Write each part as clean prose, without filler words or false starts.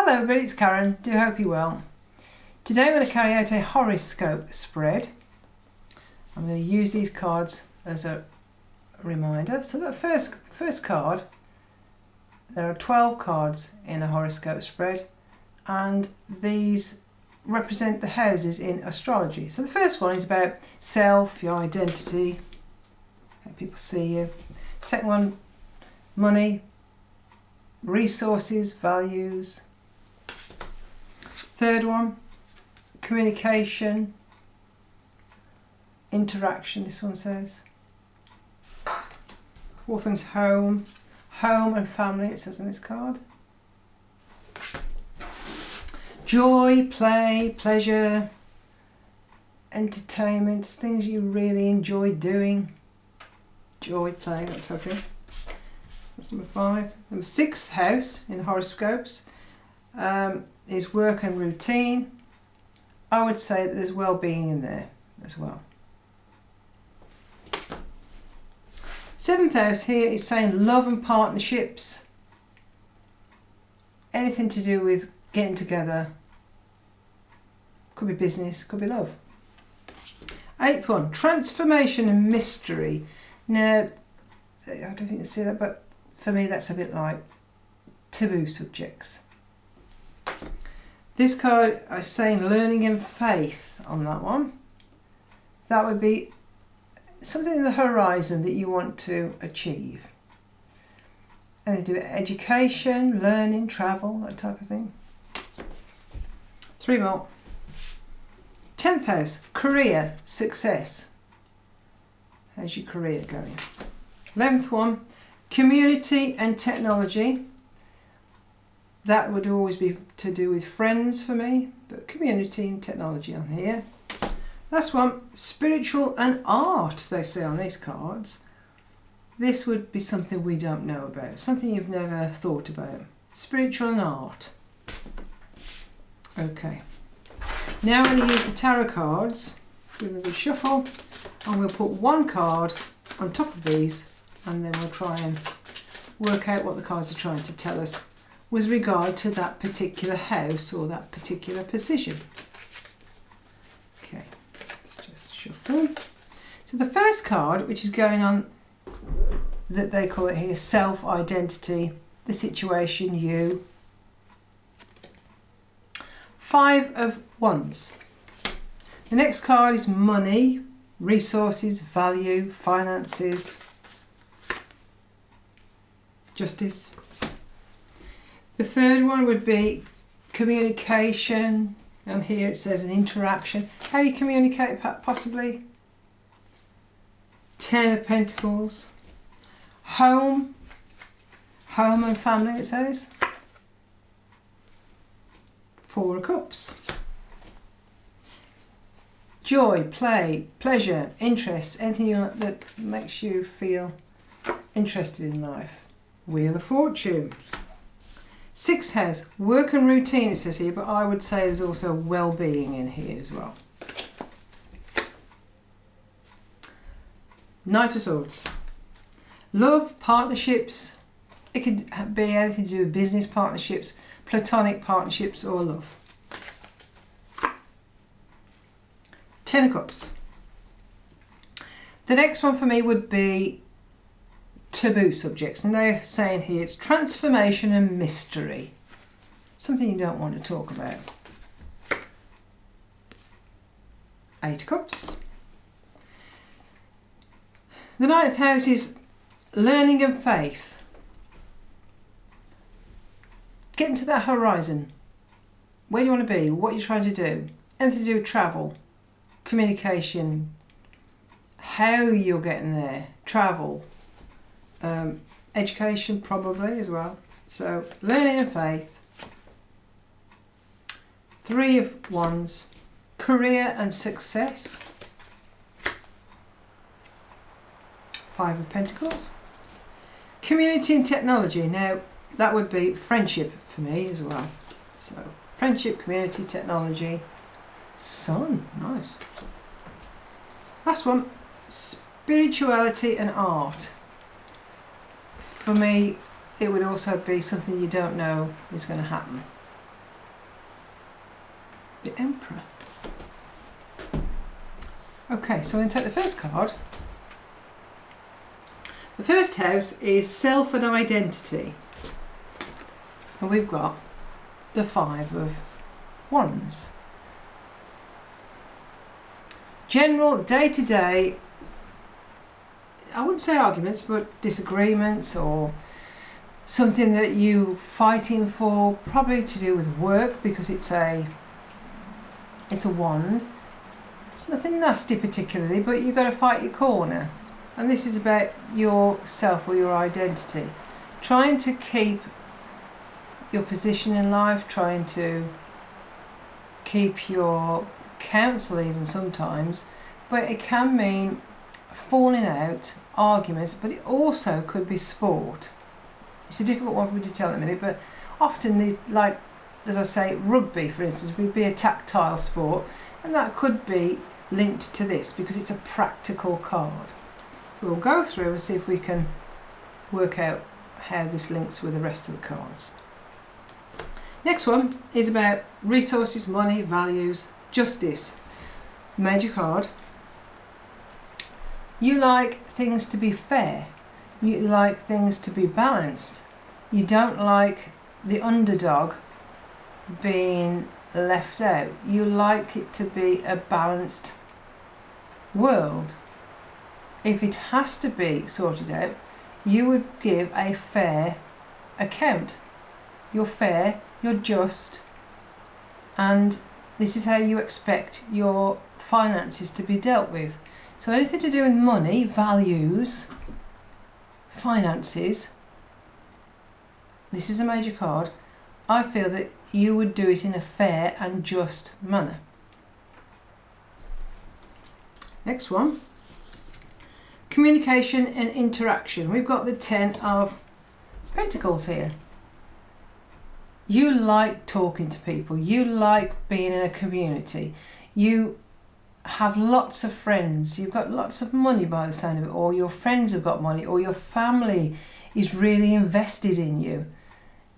Hello everybody, it's Karen. Do hope you're well. Today I'm going to carry out a horoscope spread. I'm going to use these cards as a reminder. So the first card, there are 12 cards in a horoscope spread, and these represent the houses in astrology. So the first one is about self, your identity, how people see you. Second one, money, resources, values. Third one, communication, interaction, this one says. Fourth one's home and family, it says on this card. Joy, play, pleasure, entertainment, things you really enjoy doing. Joy, play, that type of thing. That's number 5. Number 6th house in horoscopes is work and routine. I would say that there's well-being in there as well. 7th house here is saying love and partnerships. Anything to do with getting together. Could be business, could be love. 8th one, transformation and mystery. Now, I don't think you see that, but for me that's a bit like taboo subjects. This card is saying learning and faith on that one. That would be something in the horizon that you want to achieve. And they do education, learning, travel, that type of thing. 3 more. 10th house, career, success. How's your career going? 11th one, community and technology. That would always be to do with friends for me, but community and technology on here. Last one, spiritual and art, they say on these cards. This would be something we don't know about, something you've never thought about. Spiritual and art. Okay. Now I'm going to use the tarot cards, give them a good shuffle, and we'll put one card on top of these, and then we'll try and work out what the cards are trying to tell us with regard to that particular house or that particular position. Okay, let's just shuffle. So the first card, which is going on, that they call it here, self-identity, the situation, you. 5 of Wands. The next card is money, resources, value, finances, justice. The third one would be communication, and here it says an interaction. How you communicate possibly. 10 of Pentacles. Home and family it says. 4 of Cups. Joy, play, pleasure, interest, anything that makes you feel interested in life. Wheel of Fortune. 6th house, work and routine it says here, but I would say there's also well-being in here as well. Knight of Swords. Love, partnerships, it could be anything to do with business partnerships, platonic partnerships or love. 10 of Cups. The next one for me would be taboo subjects, and they're saying here it's transformation and mystery, something you don't want to talk about. 8 of Cups. The 9th house is learning and faith, getting to that horizon. Where do you want to be? What you're trying to do? Anything to do with travel, communication, how you're getting there, travel, education probably as well. So learning and faith. 3 of Wands, career and success. 5 of Pentacles. Community and technology. Now that would be friendship for me as well. So friendship, community, technology. Sun, nice. Last one, spirituality and art. For me, it would also be something you don't know is going to happen. The Emperor. Okay, so I'm going to take the first card. The first house is self and identity. And we've got the Five of Wands. General day-to-day, I wouldn't say arguments, but disagreements or something that you're fighting for, probably to do with work, because it's a wand. It's nothing nasty particularly, but you've got to fight your corner. And this is about yourself or your identity. Trying to keep your position in life, trying to keep your counsel even sometimes, but it can mean falling out, arguments, but it also could be sport. It's a difficult one for me to tell in a minute, but often, like, as I say, rugby, for instance, would be a tactile sport, and that could be linked to this because it's a practical card. So we'll go through and see if we can work out how this links with the rest of the cards. Next one is about resources, money, values, justice. Major card. You like things to be fair. You like things to be balanced. You don't like the underdog being left out. You like it to be a balanced world. If it has to be sorted out, you would give a fair account. You're fair, you're just, and this is how you expect your finances to be dealt with. So anything to do with money, values, finances, this is a major card. I feel that you would do it in a fair and just manner. Next one. Communication and interaction. We've got the 10 of Pentacles here. You like talking to people. You like being in a community. You have lots of friends. You've got lots of money by the sound of it, or your friends have got money, or your family is really invested in you.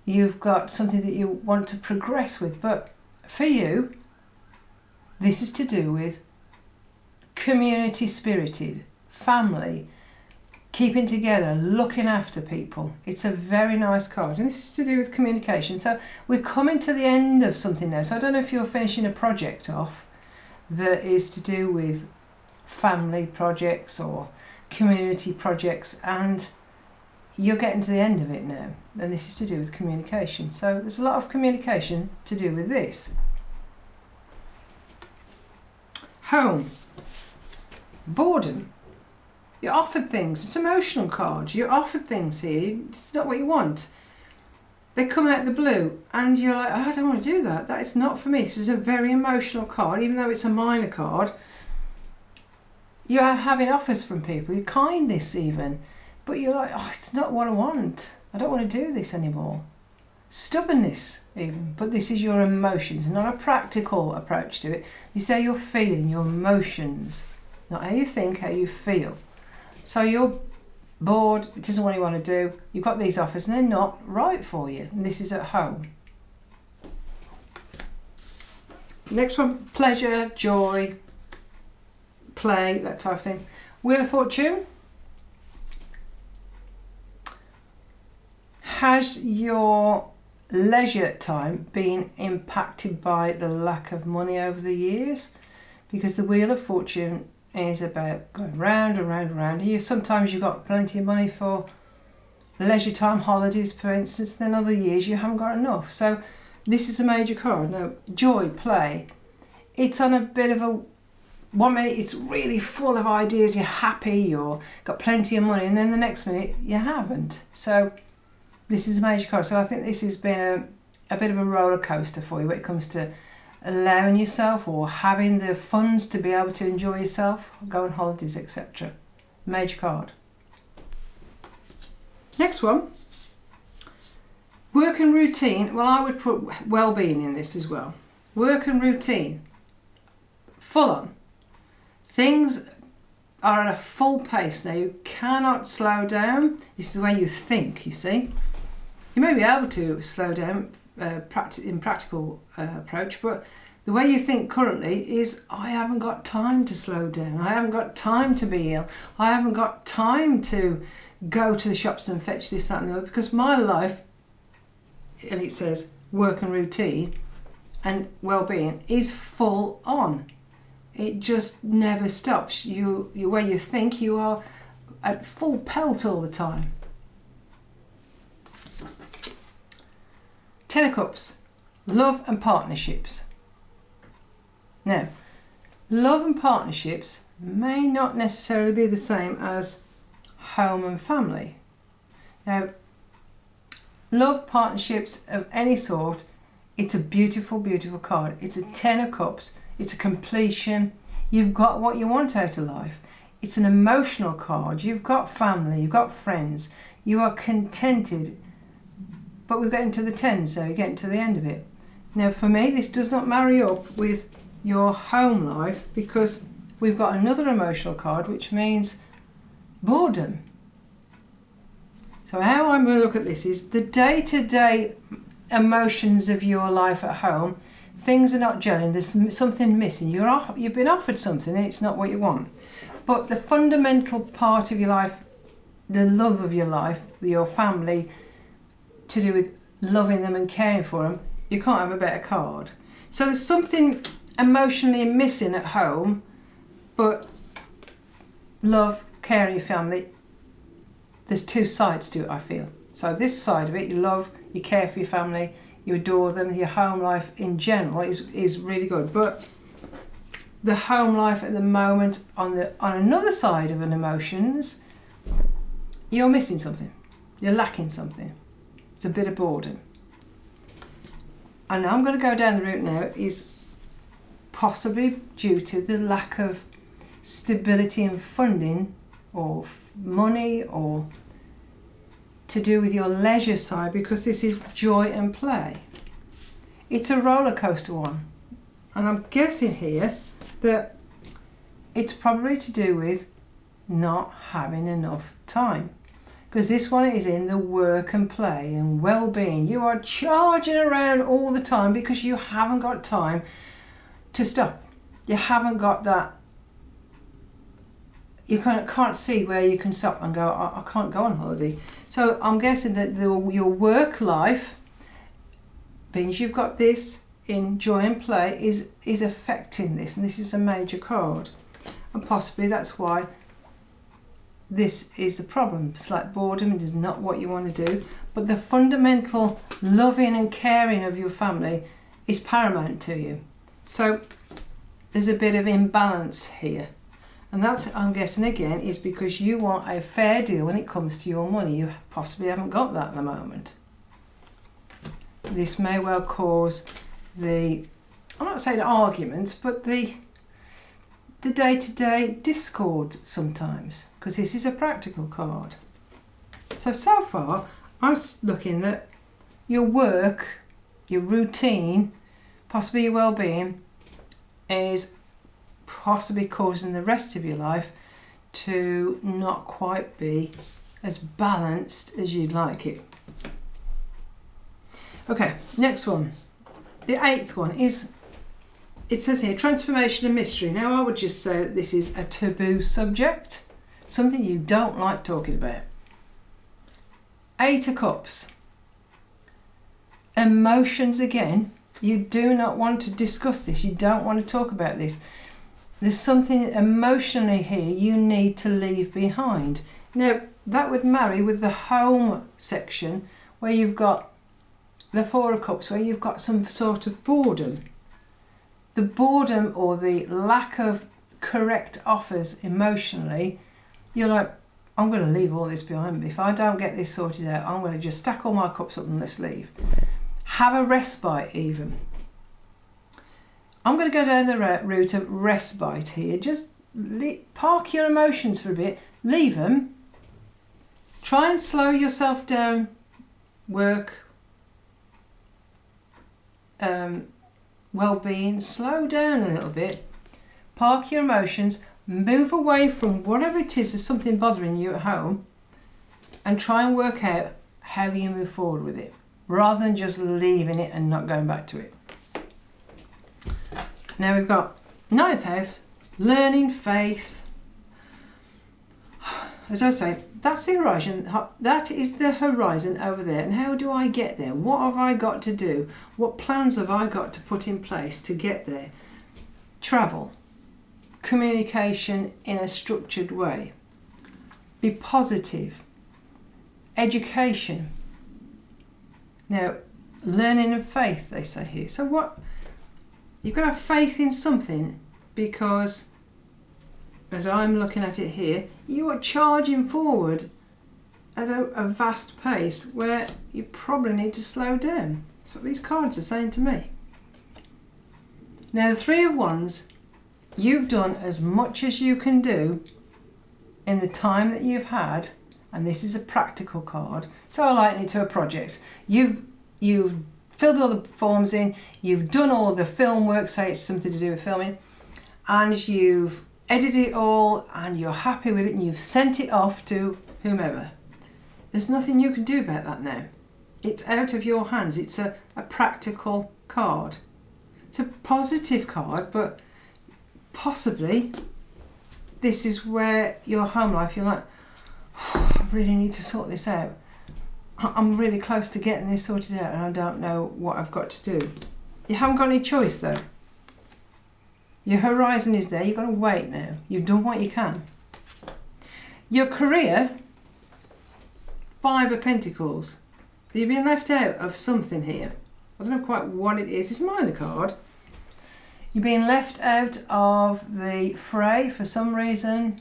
You've got something that you want to progress with. But for you, this is to do with community spirited, family, keeping together, looking after people. It's a very nice card, and this is to do with communication. So we're coming to the end of something now. So I don't know if you're finishing a project off that is to do with family projects or community projects, and you're getting to the end of it now, and this is to do with communication. So there's a lot of communication to do with this. Home. Boredom. You're offered things. It's emotional cards. You're offered things here. It's not what you want. They come out of the blue and you're like, oh, I don't want to do that. That is not for me. This is a very emotional card. Even though it's a minor card, you're having offers from people. You're kindness even. But you're like, oh, it's not what I want. I don't want to do this anymore. Stubbornness even. But this is your emotions, not a practical approach to it. This is how you're feeling, your emotions. Not how you think, how you feel. So you're bored, it isn't what you want to do, you've got these offers and they're not right for you. And this is at home. Next one, pleasure, joy, play, that type of thing. Wheel of Fortune. Has your leisure time been impacted by the lack of money over the years? Because the Wheel of Fortune is about going round and round and round. Sometimes you've got plenty of money for leisure time, holidays for instance, then other years you haven't got enough. So this is a major card. Now, joy, play. It's on a bit of a 1 minute it's really full of ideas, you're happy, you've got plenty of money, and then the next minute you haven't. So this is a major card. So I think this has been a bit of a roller coaster for you when it comes to allowing yourself or having the funds to be able to enjoy yourself, go on holidays, etc. Major card. Next one. Work and routine. Well, I would put well-being in this as well. Work and routine. Full on. Things are at a full pace now. You cannot slow down. This is the way you think, you see. You may be able to slow down in practical approach, but The way you think currently is, I haven't got time to slow down. I haven't got time to be ill. I haven't got time to go to the shops and fetch this, that and the other, because my life, and it says work and routine and well-being, is full on. It just never stops. You where you think you are at full pelt all the time. 10 of Cups, love and partnerships. Now, love and partnerships may not necessarily be the same as home and family. Now, love, partnerships of any sort, it's a beautiful, beautiful card. It's a 10 of Cups. It's a completion. You've got what you want out of life. It's an emotional card. You've got family. You've got friends. You are contented. But we're getting to the 10, so you're getting to the end of it. Now, for me, this does not marry up with your home life, because we've got another emotional card, which means boredom. So how I'm going to look at this is the day-to-day emotions of your life at home. Things are not gelling, there's something missing. You've been offered something and it's not what you want. But the fundamental part of your life, the love of your life, your family, to do with loving them and caring for them, you can't have a better card. So there's something emotionally missing at home, but love, caring your family, there's two sides to it, I feel. So this side of it, you love, you care for your family, you adore them, your home life in general is really good. But the home life at the moment, on another side of an emotions, you're missing something. You're lacking something. It's a bit of boredom. And I'm going to go down the route now is possibly due to the lack of stability and funding or money, or to do with your leisure side, because this is joy and play. It's a roller coaster one, and I'm guessing here that it's probably to do with not having enough time, because this one is in the work and play and well-being. You are charging around all the time because you haven't got time to stop. You haven't got that. You can't see where you can stop and go, I can't go on holiday. So I'm guessing that your work life means you've got this in joy and play is affecting this, and this is a major card. And possibly that's why this is the problem. It's like boredom is not what you want to do, but the fundamental loving and caring of your family is paramount to you. So there's a bit of imbalance here. And that's, I'm guessing again, is because you want a fair deal when it comes to your money. You possibly haven't got that at the moment. This may well cause I'm not saying arguments, but the day-to-day discord sometimes, because this is a practical card. So far, I'm looking at your work, your routine, possibly your well-being, is possibly causing the rest of your life to not quite be as balanced as you'd like it. Okay, next one. The 8th one is, it says here, transformation and mystery. Now I would just say that this is a taboo subject, something you don't like talking about. 8 of Cups. Emotions again. You do not want to discuss this. You don't want to talk about this. There's something emotionally here you need to leave behind. Now, that would marry with the home section, where you've got the 4 of Cups, where you've got some sort of boredom. The boredom or the lack of correct offers emotionally, you're like, I'm going to leave all this behind me. If I don't get this sorted out, I'm going to just stack all my cups up and let's leave. Have a respite even. I'm going to go down the route of respite here. Just park your emotions for a bit. Leave them. Try and slow yourself down. Work. Well-being. Slow down a little bit. Park your emotions. Move away from whatever it is that's something bothering you at home. And try and work out how you move forward with it, rather than just leaving it and not going back to it. Now we've got 9th house, learning, faith. As I say, that's the horizon. That is the horizon over there. And how do I get there? What have I got to do? What plans have I got to put in place to get there? Travel, communication in a structured way, be positive, education. Now, learning and faith, they say here. So what? You've got to have faith in something because, as I'm looking at it here, you are charging forward at a vast pace where you probably need to slow down. That's what these cards are saying to me. Now, the 3 of Wands, you've done as much as you can do in the time that you've had, and this is a practical card, so I liken it to a project. You've filled all the forms in, you've done all the film work, say it's something to do with filming, and you've edited it all, and you're happy with it, and you've sent it off to whomever. There's nothing you can do about that now. It's out of your hands. It's a practical card. It's a positive card, but possibly this is where your home life, you're like, oh, I really need to sort this out. I'm really close to getting this sorted out and I don't know what I've got to do. You haven't got any choice though. Your horizon is there, you've got to wait now. You've done what you can. Your career, 5 of Pentacles. You've been left out of something here. I don't know quite what it is. It's a minor card. You've been left out of the fray for some reason.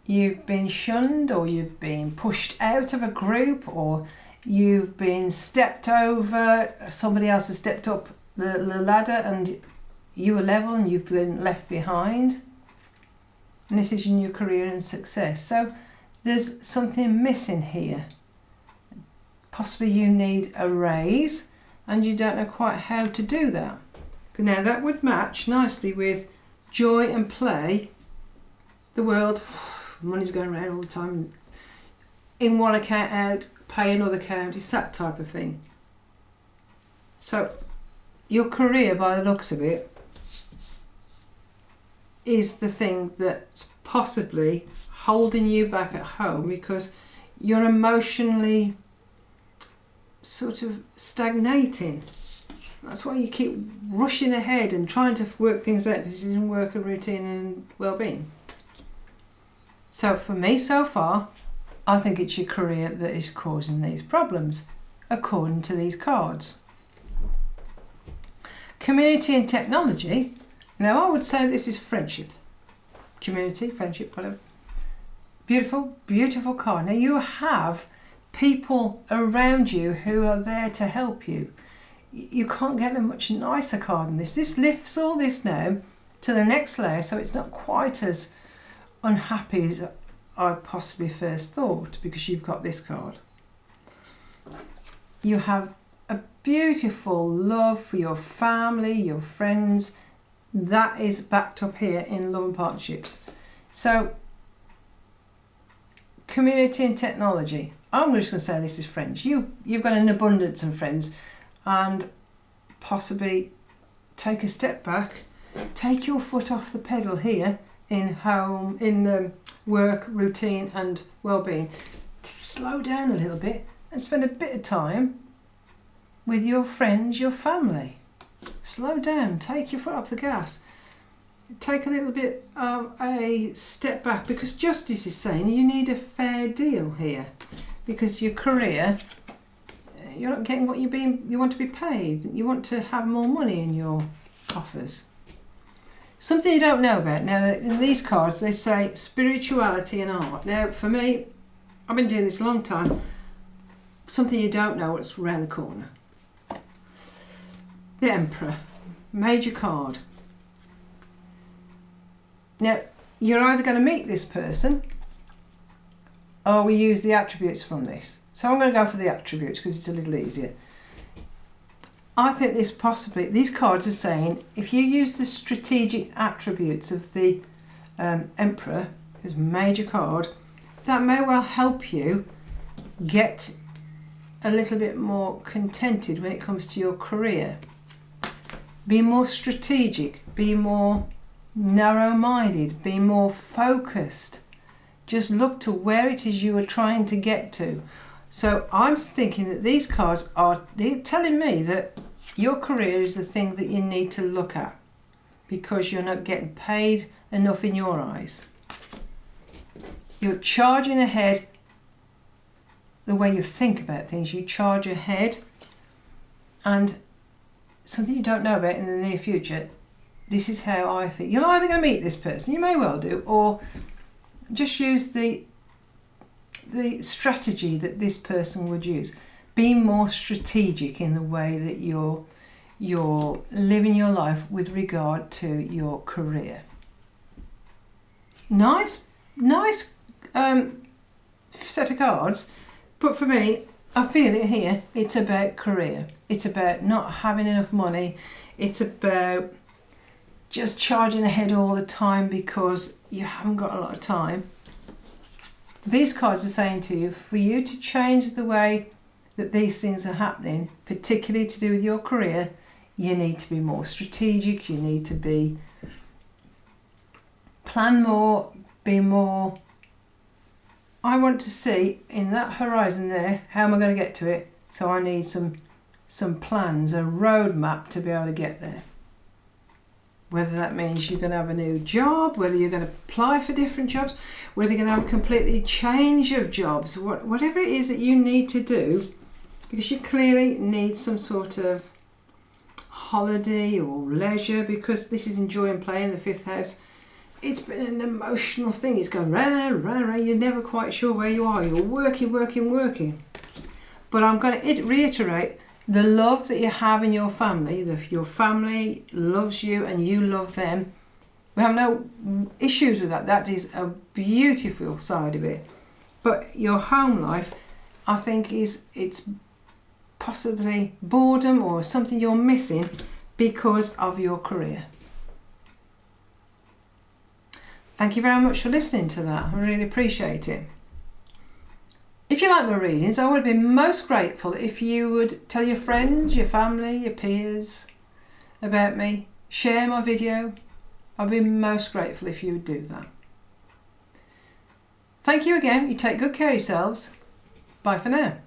You've been shunned, or you've been pushed out of a group, or you've been stepped over. Somebody else has stepped up the ladder and you were level and you've been left behind. And this is in your career and success. So there's something missing here. Possibly you need a raise and you don't know quite how to do that. Now that would match nicely with joy and play. The world, money's going around all the time. In one account out, pay another account. It's that type of thing. So your career, by the looks of it, is the thing that's possibly holding you back at home because you're emotionally sort of stagnating. That's why you keep rushing ahead and trying to work things out because it doesn't work a routine and well-being. So for me so far, I think it's your career that is causing these problems, according to these cards. Community and technology. Now I would say this is friendship. Community, friendship, whatever. Beautiful, beautiful card. Now you have people around you who are there to help you. You can't get a much nicer card than this. This lifts all this now to the next layer, so it's not quite as unhappy as I possibly first thought because you've got this card. You have a beautiful love for your family, your friends. That is backed up here in love and partnerships. So, community and technology. I'm just going to say this is friends. You've got an abundance of friends, and possibly take a step back, take your foot off the pedal here in home, in work, routine and well-being. Slow down a little bit and spend a bit of time with your friends, your family. Slow down, take your foot off the gas. Take a little bit of a step back because justice is saying you need a fair deal here because your career, you're not getting what you want to be paid. You want to have more money in your coffers. Something you don't know about. Now, in these cards, they say spirituality and art. Now, for me, I've been doing this a long time. Something you don't know what's around the corner. The Emperor. Major card. Now, you're either going to meet this person or we use the attributes from this. So I'm going to go for the attributes because it's a little easier. I think these cards are saying if you use the strategic attributes of the Emperor, who's a major card, that may well help you get a little bit more contented when it comes to your career. Be more strategic, be more narrow-minded, be more focused. Just look to where it is you are trying to get to. So I'm thinking that these cards they're telling me that your career is the thing that you need to look at, because you're not getting paid enough in your eyes. You're charging ahead. The way you think about things, you charge ahead, and something you don't know about in the near future. This is how I feel. You're either going to meet this person, you may well do, or just use the strategy that this person would use. Be more strategic in the way that you're living your life with regard to your career. Nice set of cards, but for me, I feel it here. It's about career. It's about not having enough money. It's about just charging ahead all the time because you haven't got a lot of time. These cards are saying to you, for you to change the way that these things are happening, particularly to do with your career, you need to be more strategic, you need to plan more, be more. I want to see in that horizon there, how am I going to get to it? So I need some plans, a roadmap to be able to get there. Whether that means you're going to have a new job, whether you're going to apply for different jobs, whether you're going to have a completely change of jobs, whatever it is that you need to do, because you clearly need some sort of holiday or leisure, because this is enjoy and play in the 5th house. It's been an emotional thing. It's going rah, rah, rah. You're never quite sure where you are. You're working. But I'm going to reiterate the love that you have in your family. Your family loves you and you love them. We have no issues with that. That is a beautiful side of it. But your home life, I think, it's possibly boredom or something you're missing because of your career. Thank you very much for listening to that. I really appreciate it. If you like my readings, I would be most grateful if you would tell your friends, your family, your peers about me. Share my video. I'd be most grateful if you would do that. Thank you again. You take good care of yourselves. Bye for now.